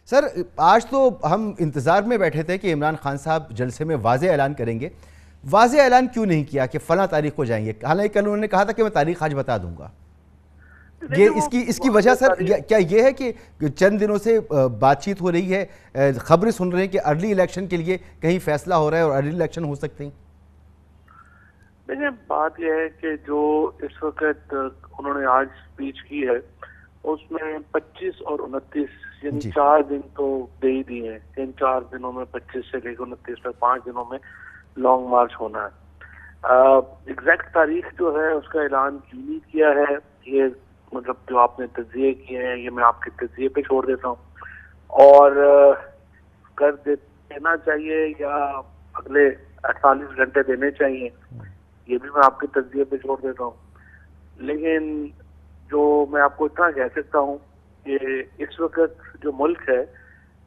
Sir, आज तो हम इंतज़ार में बैठे थे कि इमरान खान साहब जलसे में वाज़ेह ऐलान करेंगे। वाज़ेह ऐलान क्यों नहीं किया कि फ़लाँ तारीख को जाएंगे? हालांकि कल उन्होंने कहा था कि मैं तारीख आज बता दूंगा। ये देखिए वो इसकी वजह वाक़ई सर तारीख। क्या ये है कि चंद दिनों से बातचीत हो रही है, खबरें सुन रहे हैं कि अर्ली इलेक्शन के लिए कहीं फैसला हो रहा है और अर्ली इलेक्शन हो सकते हैं? देखिए बात यह है कि जो इस वक्त उन्होंने आज स्पीच की है उसमें 25 और 29 यानी जी। 4 दिन तो दे ही दिए हैं। इन 4 दिनों में 25 से लेकर 29 तक 5 दिनों में लॉन्ग मार्च होना है। एग्जैक्ट तारीख जो है उसका ऐलान क्यों नहीं किया है, ये मतलब जो आपने तज्जिए किए हैं ये मैं आपके तज्जिए पे छोड़ देता हूँ। और कर देना चाहिए या अगले 48 घंटे देने चाहिए, ये भी मैं आपके तज्जिए पे छोड़ देता हूँ। लेकिन जो मैं आपको इतना कह सकता हूँ कि इस वक्त जो मुल्क है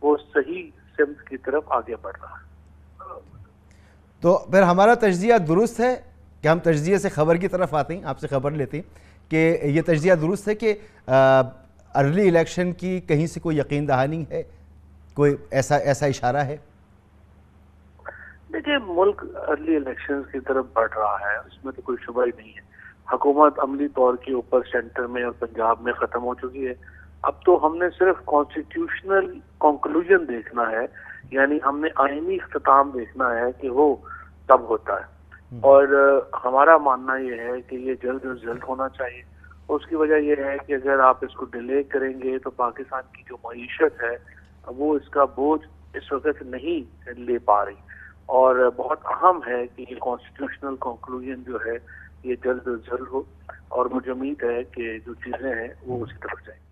वो सही सिमत की तरफ आगे बढ़ रहा है। तो फिर हमारा तज्जिया दुरुस्त है कि हम तज्जिए से खबर की तरफ आते हैं, आपसे खबर लेते हैं कि ये तज्जिया दुरुस्त है कि अर्ली इलेक्शन की कहीं से कोई यकीन दहानी है, कोई ऐसा ऐसा इशारा है? देखिए मुल्क अर्ली इलेक्शंस की तरफ बढ़ रहा है, उसमें तो कोई शुबा ही नहीं है। हुकूमत अमली तौर के ऊपर सेंटर में और पंजाब में खत्म हो चुकी है। अब तो हमने सिर्फ कॉन्स्टिट्यूशनल कंक्लूजन देखना है, यानी हमने आईनी इख्तिताम देखना है कि वो तब होता है। और हमारा मानना ये है कि ये जल्द अज जल्द होना चाहिए। उसकी वजह यह है कि अगर आप इसको डिले करेंगे तो पाकिस्तान की जो मईशत है वो इसका बोझ इस वक्त नहीं ले पा रही। और बहुत अहम है कि ये कॉन्स्टिट्यूशनल कंक्लूजन जो है ये जल्द अज जल्द हो, और मुझे उम्मीद है कि जो चीजें हैं वो उसी तरफ जाएंगी।